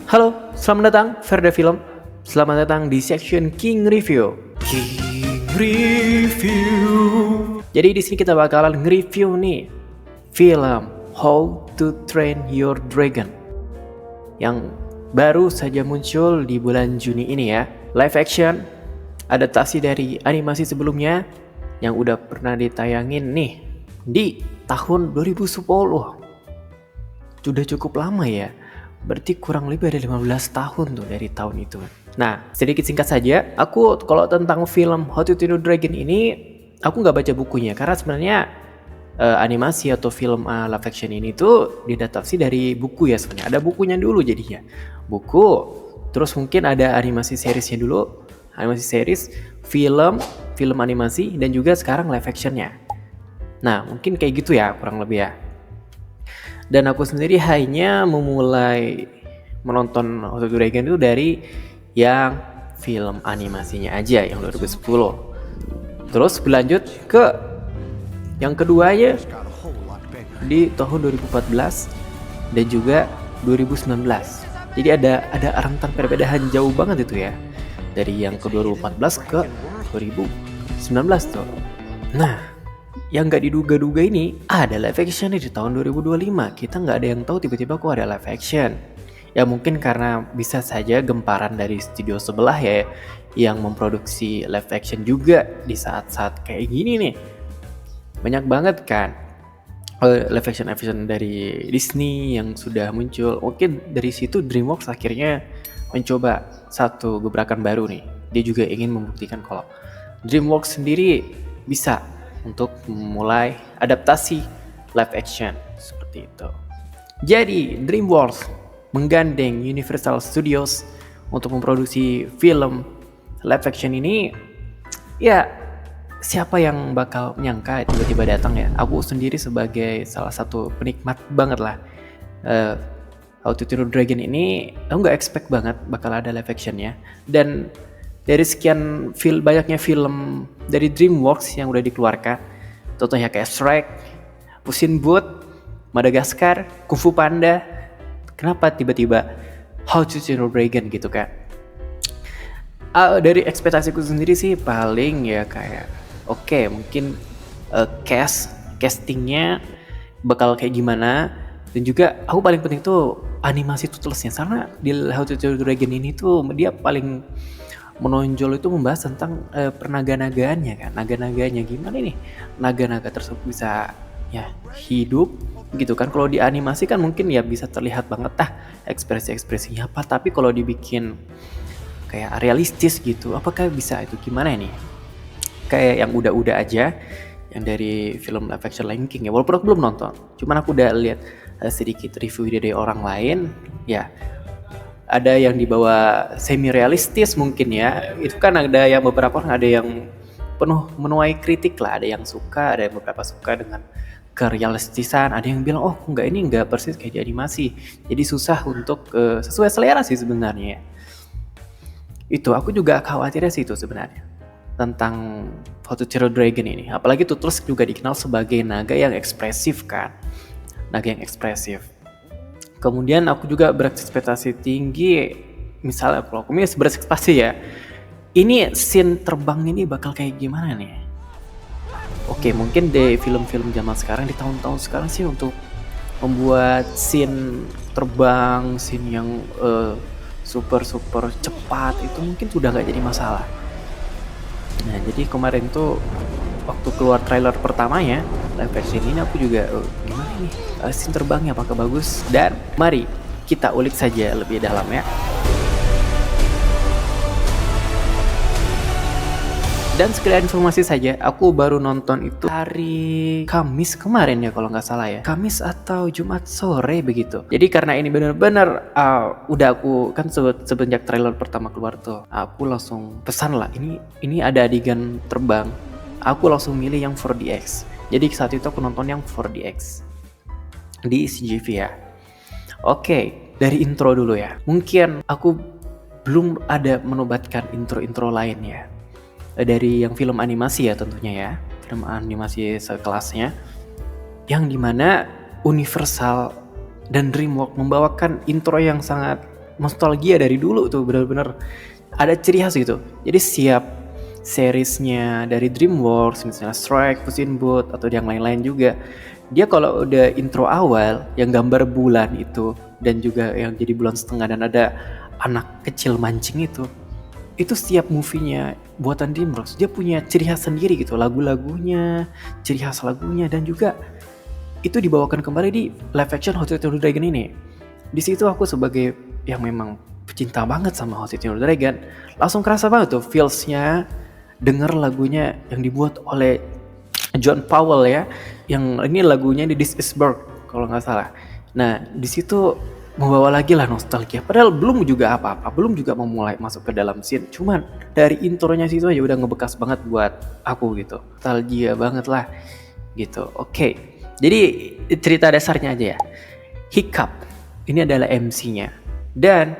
Halo, selamat datang Verda Film. Selamat datang di section King Review. King Review. Jadi di sini kita bakalan nge-review nih film How to Train Your Dragon yang baru saja muncul di bulan Juni ini ya. Live action, adaptasi dari animasi sebelumnya yang udah pernah ditayangin nih di tahun 2010. Sudah cukup lama ya. Berarti kurang lebih ada 15 tahun tuh dari tahun itu. Nah, sedikit singkat saja, aku kalau tentang film How to Train Your Dragon ini, aku nggak baca bukunya karena sebenarnya animasi atau film live action ini tuh diadaptasi dari buku ya sebenarnya. Ada bukunya dulu jadinya. Buku, terus mungkin ada animasi seriesnya dulu, animasi series, film animasi dan juga sekarang live actionnya. Nah, mungkin kayak gitu ya kurang lebih ya. Dan aku sendiri hanya memulai menonton How to Train Your Dragon itu dari yang film animasinya aja yang 2010. Terus berlanjut ke yang keduanya di tahun 2014 dan juga 2019. Jadi ada rentan perbedaan jauh banget itu ya. Dari yang ke 2014 ke 2019 tuh. Nah, yang nggak diduga-duga ini ada live action di tahun 2025. Kita nggak ada yang tahu tiba-tiba kok ada live action. Ya mungkin karena bisa saja gemparan dari studio sebelah ya yang memproduksi live action juga di saat-saat kayak gini nih. Banyak banget kan live action dari Disney yang sudah muncul. Mungkin dari situ DreamWorks akhirnya mencoba satu gebrakan baru nih. Dia juga ingin membuktikan kalau DreamWorks sendiri bisa untuk memulai adaptasi live action seperti itu. Jadi DreamWorks menggandeng Universal Studios untuk memproduksi film live action ini. Ya, siapa yang bakal menyangka tiba-tiba datang ya. Aku sendiri sebagai salah satu penikmat banget lah How to Train Your Dragon ini, aku nggak expect banget bakal ada live actionnya. Dan dari sekian banyaknya film dari DreamWorks yang udah dikeluarkan, contohnya kayak Shrek, Puss in Boots, Madagascar, Kung Fu Panda, kenapa tiba-tiba How to Train Your Dragon gitu kan? Dari ekspektasiku sendiri sih paling ya kayak oke, mungkin castingnya bakal kayak gimana, dan juga aku paling penting tuh animasi tutelesnya, karena di How to Train Your Dragon ini tuh dia paling menonjol itu membahas tentang pernaga-naganya kan. Naga-naganya gimana nih naga-naga tersebut bisa ya hidup gitu kan. Kalau di animasi kan mungkin ya bisa terlihat banget ekspresi-ekspresinya apa, tapi kalau dibikin kayak realistis gitu, apakah bisa itu gimana nih? Kayak yang udah-udah aja yang dari film live action Lion King ya, walaupun aku belum nonton, cuman aku udah lihat sedikit review dari orang lain ya. Ada yang dibawa semi realistis mungkin ya. Itu kan ada yang beberapa orang ada yang penuh menuai kritik lah. Ada yang suka, ada yang beberapa suka dengan kerealistisan. Ada yang bilang ini enggak persis kayak di animasi. Jadi susah untuk sesuai selera sih sebenarnya. Itu aku juga khawatirnya sih itu sebenarnya tentang How to Train Your Dragon ini. Apalagi Turtles juga dikenal sebagai naga yang ekspresif kan. Naga yang ekspresif. Kemudian aku juga berekspektasi tinggi, misalnya kalau aku berekspektasi ya, ini scene terbang ini bakal kayak gimana nih? Oke, mungkin di film-film zaman sekarang, di tahun-tahun sekarang sih untuk membuat scene terbang, scene yang super cepat itu mungkin sudah nggak jadi masalah. Nah, jadi kemarin tuh waktu keluar trailer pertamanya live action ini, aku juga gimana nih scene terbangnya, apakah bagus? Dan mari kita ulik saja lebih dalam ya. Dan sekedar informasi saja, aku baru nonton itu hari Kamis kemarin ya kalau nggak salah ya, Kamis atau Jumat sore begitu. Jadi karena ini benar-benar udah aku kan semenjak trailer pertama keluar tuh, aku langsung pesan lah, ini ada adegan terbang, aku langsung milih yang 4DX. Jadi saat itu aku nonton yang 4DX di CGV ya. Oke, dari intro dulu ya. Mungkin aku belum ada menobatkan intro-intro lain ya. Dari yang film animasi ya tentunya ya. Film animasi sekelasnya. Yang dimana Universal dan DreamWorks membawakan intro yang sangat nostalgia dari dulu tuh, bener-bener ada ciri khas gitu. Jadi siap seriesnya dari DreamWorks, misalnya Shrek, Puss in Boots, atau yang lain-lain juga, dia kalau udah intro awal yang gambar bulan itu, dan juga yang jadi bulan setengah dan ada anak kecil mancing itu setiap movie-nya buatan DreamWorks dia punya ciri khas sendiri gitu, lagu-lagunya, ciri khas lagunya, dan juga itu dibawakan kembali di live action How to Train Your Dragon ini. Di situ aku sebagai yang memang pecinta banget sama How to Train Your Dragon, langsung kerasa banget tuh feels-nya denger lagunya yang dibuat oleh John Powell ya, yang ini lagunya di This Is Bird kalau nggak salah. Nah di situ membawa lagi lah nostalgia. Padahal belum juga apa-apa, belum juga memulai masuk ke dalam scene. Cuman dari intronya situ aja udah ngebekas banget buat aku gitu. Nostalgia banget lah gitu. Oke. Jadi cerita dasarnya aja ya. Hiccup ini adalah MC-nya. Dan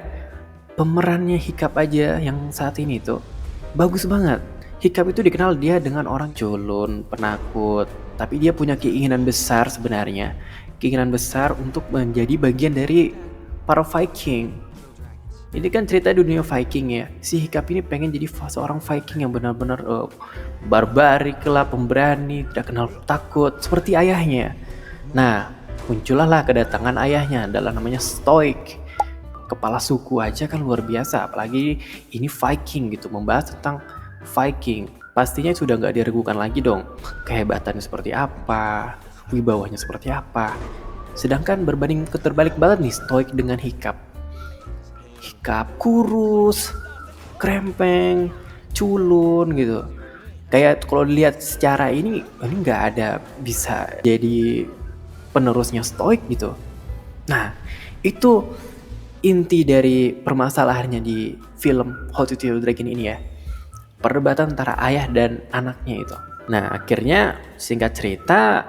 pemerannya Hiccup aja yang saat ini tuh bagus banget. Hiccup itu dikenal dia dengan orang culun, penakut, tapi dia punya keinginan besar sebenarnya. Keinginan besar untuk menjadi bagian dari para Viking. Ini kan cerita dunia Viking ya. Si Hiccup ini pengen jadi seorang Viking yang benar-benar barbarik lah, pemberani, tidak kenal takut, seperti ayahnya. Nah, muncullah kedatangan ayahnya, adalah namanya Stoik. Kepala suku aja kan luar biasa, apalagi ini Viking gitu, membahas tentang Viking. Pastinya sudah nggak diragukan lagi dong, kehebatannya seperti apa, wibawanya seperti apa. Sedangkan berbanding terbalik banget nih Stoik dengan Hiccup. Hiccup kurus, krempeng, culun gitu. Kayak kalau dilihat secara ini nggak ada bisa jadi penerusnya Stoik gitu. Nah, itu inti dari permasalahannya di film How to Train Your Dragon ini ya. Perdebatan antara ayah dan anaknya itu. Nah, akhirnya singkat cerita,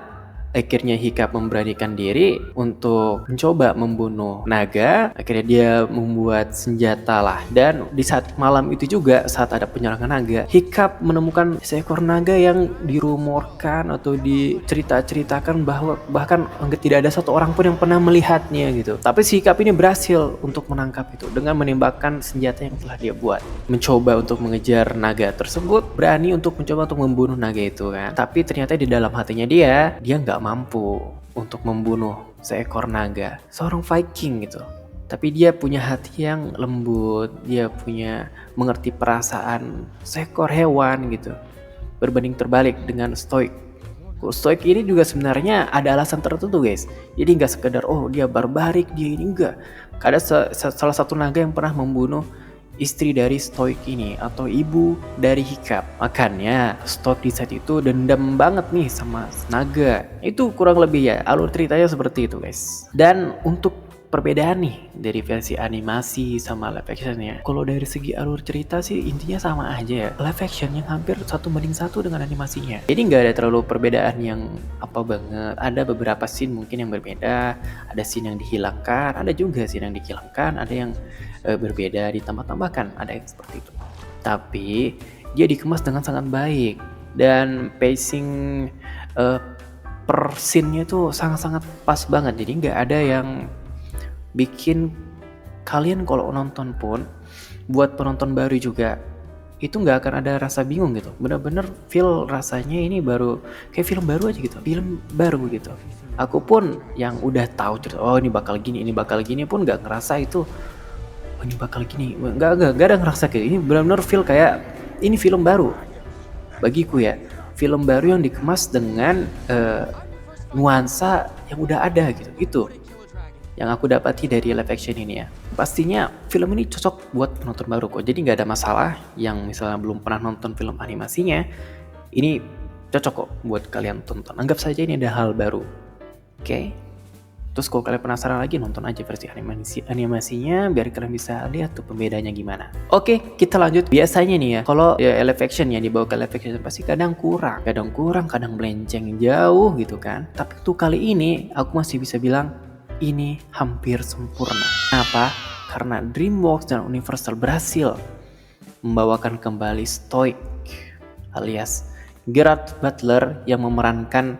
akhirnya Hiccup memberanikan diri untuk mencoba membunuh naga. Akhirnya dia membuat senjata lah. Dan di saat malam itu juga, saat ada penyerangan naga, Hiccup menemukan seekor naga yang dirumorkan atau dicerita-ceritakan bahwa bahkan tidak ada satu orang pun yang pernah melihatnya gitu. Tapi si Hiccup ini berhasil untuk menangkap itu dengan menembakkan senjata yang telah dia buat. Mencoba untuk mengejar naga tersebut, berani untuk mencoba untuk membunuh naga itu kan. Tapi ternyata di dalam hatinya dia nggak mampu untuk membunuh seekor naga, seorang Viking gitu. Tapi dia punya hati yang lembut, dia punya mengerti perasaan seekor hewan gitu. Berbanding terbalik dengan Stoik. Stoik ini juga sebenarnya ada alasan tertentu guys. Jadi nggak sekedar dia barbarik, dia ini enggak. Ada salah satu naga yang pernah membunuh istri dari Stoik ini atau ibu dari Hiccup. Makanya Stoik di saat itu dendam banget nih sama naga. Itu kurang lebih ya alur ceritanya seperti itu guys. Dan untuk perbedaan nih dari versi animasi sama live actionnya, kalau dari segi alur cerita sih intinya sama aja ya. Live action yang hampir 1:1 dengan animasinya. Jadi nggak ada terlalu perbedaan yang apa banget. Ada beberapa scene mungkin yang berbeda, ada scene yang dihilangkan, ada juga scene yang dihilangkan, ada yang berbeda ditambah-tambahkan, ada yang seperti itu. Tapi dia dikemas dengan sangat baik dan pacing per scene-nya tuh sangat-sangat pas banget. Jadi nggak ada yang bikin kalian kalau nonton pun, buat penonton baru juga itu nggak akan ada rasa bingung gitu. Bener-bener feel rasanya ini baru kayak film baru aja gitu, film baru gitu. Aku pun yang udah tahu cerita, ini bakal gini pun nggak ngerasa itu ini bakal gini, nggak ada ngerasa kayak ini. Benar-benar feel kayak ini film baru bagiku ya, film baru yang dikemas dengan nuansa yang udah ada gitu. Itu yang aku dapati dari live action ini ya. Pastinya film ini cocok buat penonton baru kok, jadi nggak ada masalah yang misalnya belum pernah nonton film animasinya, ini cocok kok buat kalian tonton. Anggap saja ini ada hal baru. Oke. Terus kalau kalian penasaran lagi, nonton aja versi animasinya biar kalian bisa lihat tuh pembedanya gimana. Oke, kita lanjut. Biasanya nih ya, kalau live action ya dibawa ke live action pasti kadang kurang, kadang melenceng jauh gitu kan. Tapi tuh kali ini aku masih bisa bilang ini hampir sempurna. Kenapa? Karena DreamWorks dan Universal berhasil membawakan kembali Stoik alias Gerard Butler yang memerankan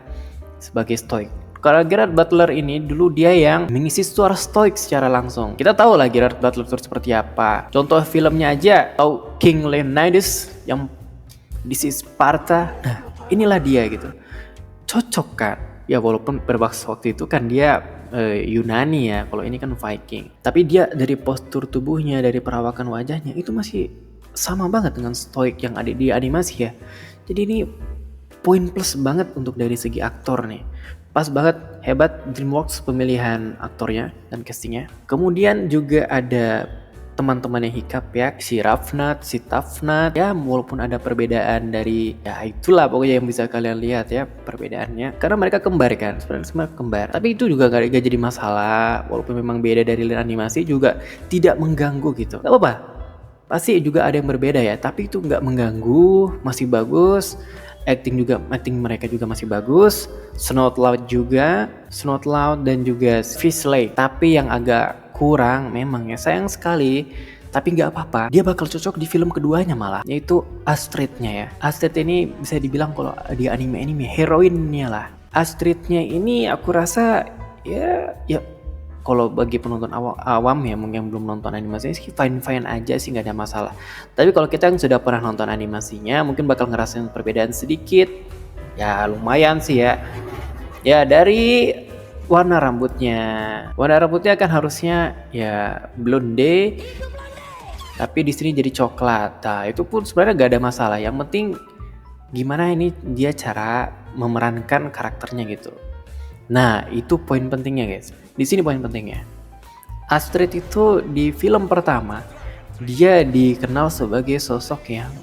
sebagai Stoik. Kalau Gerard Butler ini dulu dia yang mengisi suara stoik secara langsung. Kita tahu lah Gerard Butler itu seperti apa. Contoh filmnya aja, tahu King Leonidas yang This is Sparta. Nah, inilah dia gitu. Cocok kan? Ya walaupun waktu itu kan dia Yunani ya, kalau ini kan Viking. Tapi dia dari postur tubuhnya, dari perawakan wajahnya itu masih sama banget dengan stoik yang ada di animasi ya. Jadi ini poin plus banget untuk dari segi aktor nih. Pas banget, hebat DreamWorks pemilihan aktornya dan castingnya. Kemudian juga ada teman-temannya Hiccup ya, si Rafnat, si Tafnat ya, walaupun ada perbedaan dari ya itulah pokoknya yang bisa kalian lihat ya perbedaannya, karena mereka kembar kan, sebenarnya semua kembar, tapi itu juga gak jadi masalah, walaupun memang beda dari animasi juga tidak mengganggu gitu, gak apa-apa, pasti juga ada yang berbeda ya, tapi itu gak mengganggu, masih bagus. Acting mereka juga masih bagus. Snout Loud dan juga Fisley. Tapi yang agak kurang memang ya, sayang sekali, tapi nggak apa-apa, dia bakal cocok di film keduanya malah, yaitu Astridnya ya. Astrid ini bisa dibilang kalau di anime heroinnya lah. Astridnya ini aku rasa ya kalau bagi penonton awam ya, mungkin yang belum nonton animasinya sih fine aja sih, nggak ada masalah. Tapi kalau kita yang sudah pernah nonton animasinya mungkin bakal ngerasain perbedaan sedikit. Ya lumayan sih ya. Ya dari warna rambutnya kan harusnya ya blonde, tapi di sini jadi coklat. Nah itu pun sebenarnya nggak ada masalah. Yang penting gimana ini dia cara memerankan karakternya gitu. Nah, itu poin pentingnya, guys. Di sini poin pentingnya. Astrid itu di film pertama, dia dikenal sebagai sosok yang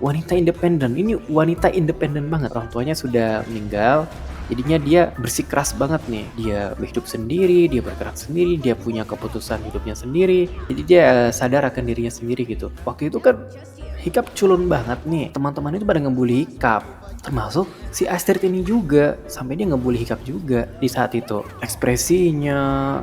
wanita independen. Ini wanita independen banget. Orang tuanya sudah meninggal. Jadinya dia bersikeras banget nih. Dia hidup sendiri, dia bergerak sendiri, dia punya keputusan hidupnya sendiri. Jadi dia sadar akan dirinya sendiri gitu. Waktu itu kan Hiccup culun banget nih. Teman-teman itu pada ngebully Hiccup. Termasuk si Astrid ini juga, sampai dia ngebully Hiccup juga di saat itu. Ekspresinya,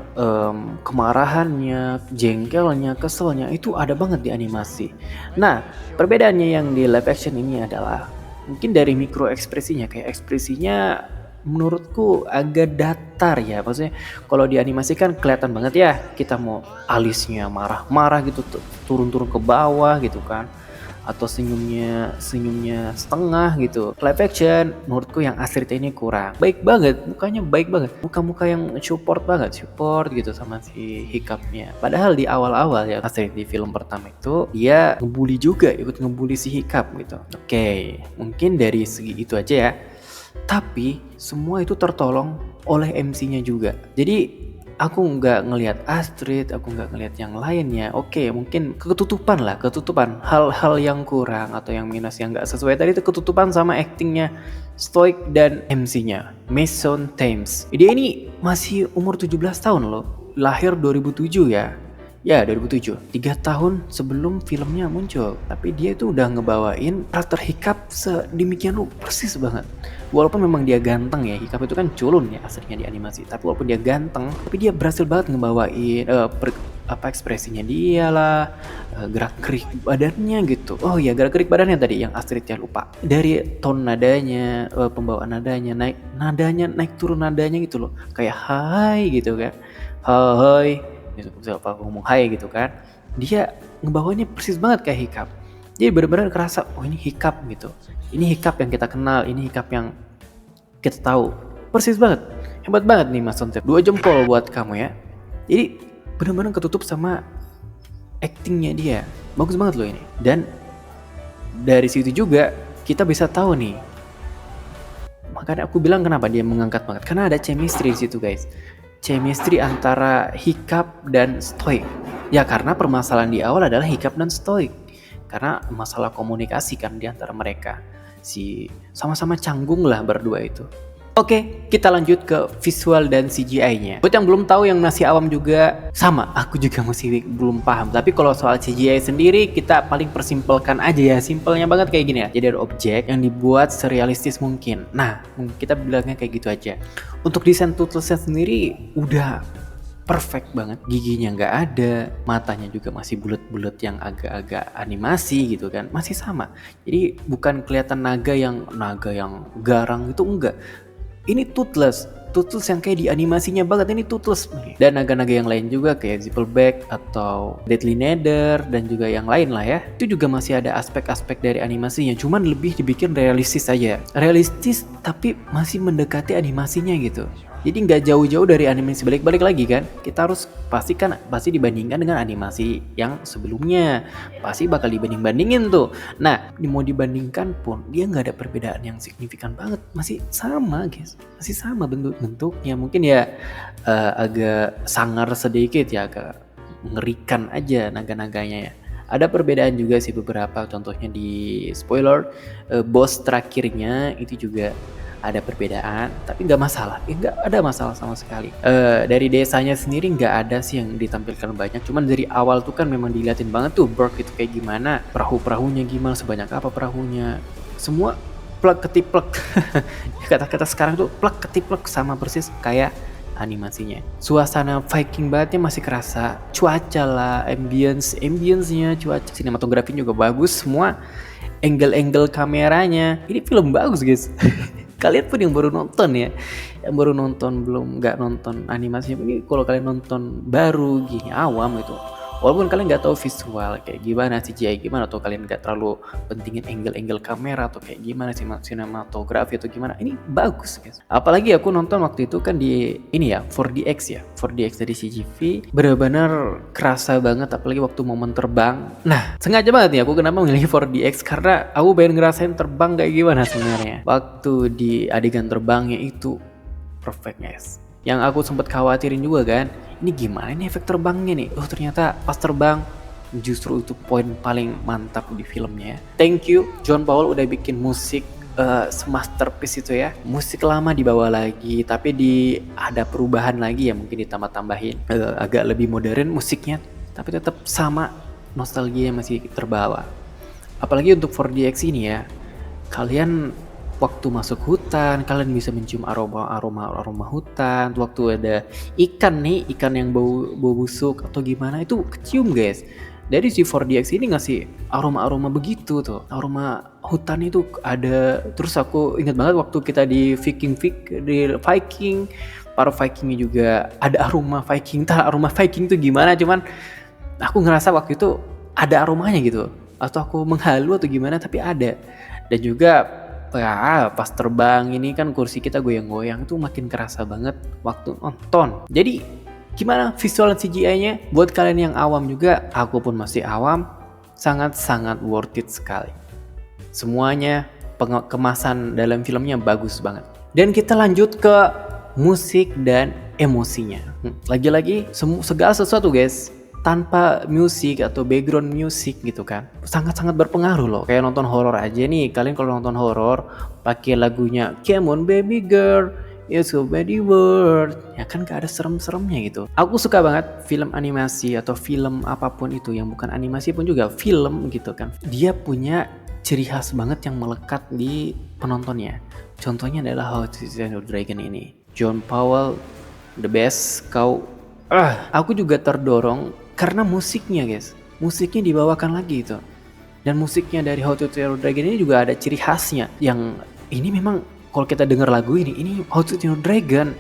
kemarahannya, jengkelnya, keselnya itu ada banget di animasi. Nah, perbedaannya yang di live action ini adalah mungkin dari mikro ekspresinya, kayak ekspresinya menurutku agak datar ya. Maksudnya kalau di animasi kan kelihatan banget ya, kita mau alisnya marah-marah gitu, turun-turun ke bawah gitu kan, atau senyumnya setengah gitu. Live action menurutku yang Astrid ini kurang baik banget, mukanya baik banget, muka yang support gitu sama si Hiccupnya. Padahal di awal-awal ya Astrid di film pertama itu dia ikut ngebully si Hiccup gitu. Oke, mungkin dari segi itu aja ya, tapi semua itu tertolong oleh MC-nya juga. Jadi aku nggak ngelihat Astrid, aku nggak ngelihat yang lainnya. Oke, mungkin ketutupan hal-hal yang kurang atau yang minus yang nggak sesuai tadi itu ketutupan sama actingnya Stoic dan MC-nya Mason Thames. Dia ini masih umur 17 tahun loh, lahir 2007 ya. Ya 2007, 3 tahun sebelum filmnya muncul. Tapi dia itu udah ngebawain karakter Hiccup sedemikian rupa, persis banget. Walaupun memang dia ganteng ya, Hiccup itu kan culun ya aslinya di animasi. Tapi walaupun dia ganteng, tapi dia berhasil banget ngebawain ekspresinya dia lah, gerak-gerik badannya gitu. Oh iya, gerak-gerik badannya tadi yang Astrid ya lupa. Dari tone nadanya, pembawaan nadanya, naik turun nadanya gitu loh. Kayak hai gitu kan. Hai. Siapa ngomong hai gitu kan, dia ngebawanya persis banget kayak Hiccup. Jadi benar-benar kerasa oh ini Hiccup gitu, ini Hiccup yang kita kenal, ini Hiccup yang kita tahu, persis banget. Hebat banget nih Mas Sontep, 2 jempol buat kamu ya. Jadi benar-benar ketutup sama actingnya dia, bagus banget loh ini. Dan dari situ juga kita bisa tahu nih, makanya aku bilang kenapa dia mengangkat banget, karena ada chemistry di situ guys. Chemistry antara Hiccup dan Stoic. Ya karena permasalahan di awal adalah Hiccup dan Stoic. Karena masalah komunikasi kan di antara mereka. Sama-sama canggung lah berdua itu. Oke, kita lanjut ke visual dan CGI-nya. Buat yang belum tahu, yang masih awam juga sama, aku juga masih belum paham. Tapi kalau soal CGI sendiri, kita paling persimpelkan aja ya. Simpelnya banget kayak gini ya. Jadi ada objek yang dibuat serealistis mungkin. Nah, kita bilangnya kayak gitu aja. Untuk desain Toothless sendiri udah perfect banget, giginya nggak ada, matanya juga masih bulat-bulat yang agak-agak animasi gitu kan, masih sama. Jadi bukan kelihatan naga yang garang itu enggak. Ini Toothless Turtles yang kayak di animasinya banget, ini Turtles. Dan naga-naga yang lain juga kayak Zippleback atau Deadly Nether dan juga yang lain lah ya. Itu juga masih ada aspek-aspek dari animasinya, cuman lebih dibikin realistis aja. Realistis tapi masih mendekati animasinya gitu. Jadi nggak jauh-jauh dari animasi, balik lagi kan. Kita harus pasti dibandingkan dengan animasi yang sebelumnya. Pasti bakal dibanding-bandingin tuh. Nah, mau dibandingkan pun dia nggak ada perbedaan yang signifikan banget. Masih sama guys. Masih sama bentuknya. Mungkin ya agak sangar sedikit ya, agak mengerikan aja naga-naganya ya. Ada perbedaan juga sih beberapa, contohnya di spoiler boss terakhirnya itu juga ada perbedaan, tapi nggak masalah, nggak ada masalah sama sekali. Dari desanya sendiri nggak ada sih yang ditampilkan banyak, cuman dari awal tuh kan memang diliatin banget tuh Berk itu kayak gimana, perahunya gimana, sebanyak apa perahunya, semua plek ketiplek. Kata-kata sekarang tuh plek ketiplek sama persis kayak animasinya. Suasana Viking bangetnya masih kerasa, cuaca lah, ambience-nya, cuaca, sinematografi juga bagus, semua angle kameranya. Ini film bagus guys. Kalian pun yang baru nonton ya, yang baru nonton, belum nggak nonton animasinya, ini kalau kalian nonton baru gini awam gitu, walaupun kalian nggak tahu visual kayak gimana, CGI gimana, atau kalian nggak terlalu pentingin angle kamera atau kayak gimana sinematografi atau gimana, ini bagus guys. Apalagi aku nonton waktu itu kan di ini ya 4DX ya, 4DX dari CGV, bener-bener kerasa banget, apalagi waktu momen terbang. Nah, sengaja banget nih aku kenapa memilih 4DX, karena aku pengen ngerasain terbang kayak gimana sebenarnya. Waktu di adegan terbangnya itu perfect guys. Yang aku sempat khawatirin juga kan, ini gimana nih efek terbangnya nih? Oh ternyata pas terbang justru itu poin paling mantap di filmnya. Thank you John Powell udah bikin musik semasterpiece itu ya. Musik lama dibawa lagi, tapi ada perubahan lagi ya, mungkin ditambah-tambahin agak lebih modern musiknya, tapi tetap sama, nostalgia masih terbawa. Apalagi untuk 4DX ini ya, kalian waktu masuk hutan, kalian bisa mencium aroma hutan. Waktu ada ikan yang bau busuk atau gimana, itu kecium guys. Dari si 4DX ini ngasih aroma begitu tuh, aroma hutan itu ada. Terus aku ingat banget waktu kita di Viking, para Vikingnya juga ada aroma Viking. Entah aroma Viking itu gimana, cuman aku ngerasa waktu itu ada aromanya gitu. Atau aku menghalu atau gimana, tapi ada. Dan juga pas terbang ini kan kursi kita goyang-goyang, itu makin kerasa banget waktu nonton. Jadi gimana visual CGI-nya? Buat kalian yang awam juga, aku pun masih awam, sangat-sangat worth it sekali. Semuanya kemasan dalam filmnya bagus banget. Dan kita lanjut ke musik dan emosinya. Lagi-lagi segala sesuatu guys, tanpa musik atau background music gitu kan, sangat-sangat berpengaruh loh. Kayak nonton horor aja nih, kalian kalau nonton horor pakai lagunya Come on baby girl, it's a body world, ya kan gak ada serem-seremnya gitu. Aku suka banget film animasi atau film apapun itu yang bukan animasi pun juga film gitu kan, dia punya ciri khas banget yang melekat di penontonnya. Contohnya adalah How to Train Your Dragon ini. John Powell the best. Aku juga terdorong karena musiknya guys, musiknya dibawakan lagi itu. Dan musiknya dari How to Train Your Dragon ini juga ada ciri khasnya, yang ini memang kalau kita dengar lagu ini How to Train Your Dragon.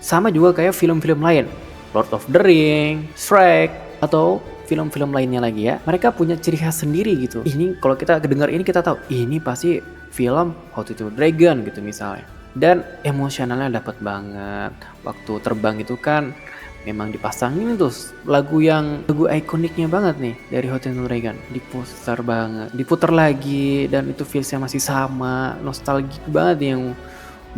Sama juga kayak film-film lain, Lord of the Rings, Shrek, atau film-film lainnya lagi ya. Mereka punya ciri khas sendiri gitu. Ini kalau kita dengar ini kita tahu ini pasti film How to Train Your Dragon gitu misalnya. Dan emosionalnya dapat banget. Waktu terbang itu kan memang dipasangin tuh lagu ikoniknya banget nih dari How to Train Your Dragon, diputar lagi, dan itu feelsnya masih sama, nostalgic banget yang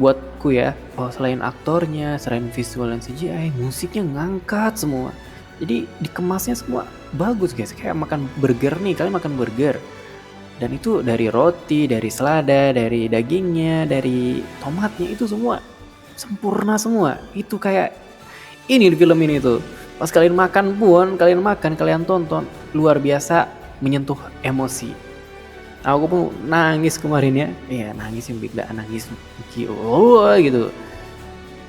buatku ya. Selain aktornya, selain visual dan CGI, musiknya ngangkat semua. Jadi dikemasnya semua bagus guys, kayak makan burger nih, kalian makan burger dan itu dari roti, dari selada, dari dagingnya, dari tomatnya, itu semua sempurna semua. Itu kayak ini di film ini tuh, pas kalian makan pun, kalian tonton, luar biasa menyentuh emosi. Aku pun nangis kemarin ya, nangis yang beda, nangis gitu,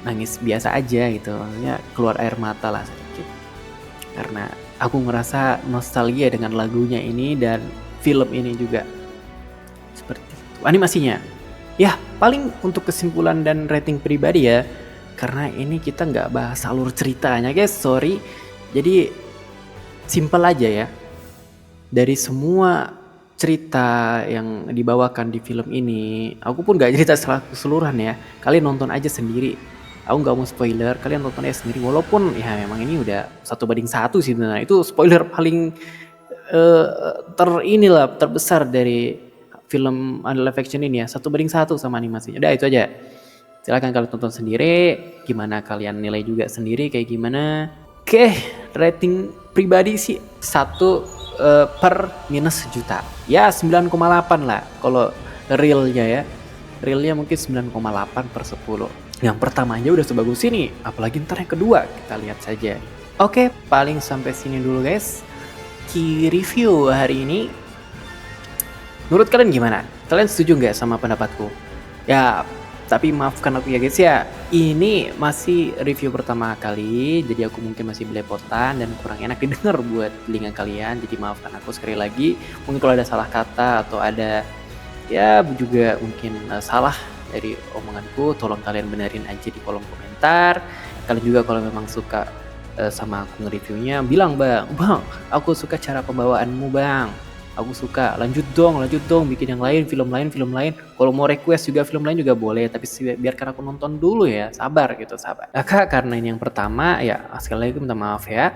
nangis biasa aja gitu, maksudnya keluar air mata lah sedikit, karena aku ngerasa nostalgia dengan lagunya ini dan film ini juga. Seperti itu. Animasinya, ya paling untuk kesimpulan dan rating pribadi ya, karena ini kita nggak bahas alur ceritanya guys, sorry. Jadi simple aja ya. Dari semua cerita yang dibawakan di film ini, aku pun gak cerita secara keseluruhan ya. Kalian nonton aja sendiri. Aku gak mau spoiler, kalian nonton aja sendiri. Walaupun ya memang ini udah 1:1 sih sebenarnya. Itu spoiler paling terbesar dari film live action ini ya. 1:1 sama animasinya. Udah itu aja. Silahkan kalian tonton sendiri. Gimana kalian nilai juga sendiri kayak gimana. Oke, rating pribadi sih 1 per minus juta. Ya 9,8 lah kalau realnya ya. Realnya mungkin 9,8 per 10. Yang pertama aja udah sebagus ini, apalagi ntar yang kedua, kita lihat saja. Oke, paling sampai sini dulu guys. Key review hari ini. Menurut kalian gimana? Kalian setuju nggak sama pendapatku? Ya, tapi maafkan aku ya guys ya, ini masih review pertama kali, jadi aku mungkin masih belepotan dan kurang enak didengar buat telinga kalian. Jadi maafkan aku sekali lagi, mungkin kalau ada salah kata atau ada ya juga mungkin salah dari omonganku, tolong kalian benerin aja di kolom komentar. Kalian juga kalau memang suka sama aku nge-reviewnya, bilang bang, aku suka cara pembawaanmu bang. Aku suka, lanjut dong, bikin yang lain, film lain. Kalau mau request juga film lain juga boleh, tapi biarkan aku nonton dulu ya, sabar gitu, sabar. Nah, Kak, karena ini yang pertama, ya sekali lagi minta maaf ya,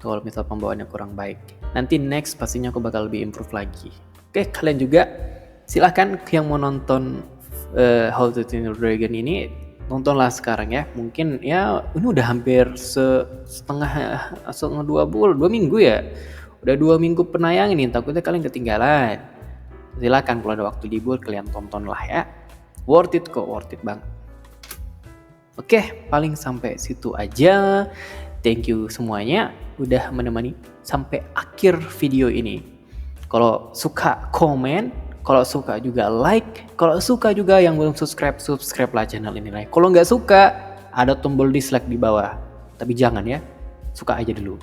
kalau misal pembawaannya kurang baik. Nanti next pastinya aku bakal lebih improve lagi. Oke, kalian juga silahkan yang mau nonton How to Train Your Dragon ini, nontonlah sekarang ya. Mungkin ya ini udah hampir setengah 2 minggu ya. Udah 2 minggu penayangan nih, takutnya kalian ketinggalan. Silakan kalau ada waktu libur kalian tonton lah ya. Worth it kok, worth it banget. Oke, paling sampai situ aja. Thank you semuanya udah menemani sampai akhir video ini. Kalau suka komen, kalau suka juga like, kalau suka juga yang belum subscribe lah channel ini lah. Kalau nggak suka, ada tombol dislike di bawah. Tapi jangan ya, suka aja dulu.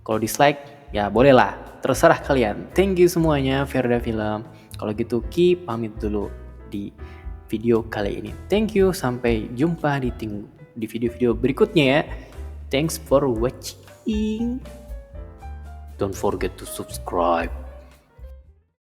Kalau dislike, ya bolehlah, terserah kalian. Thank you semuanya, Verda Film. Kalau gitu Ki pamit dulu di video kali ini. Thank you, sampai jumpa di video-video berikutnya ya. Thanks for watching. Don't forget to subscribe.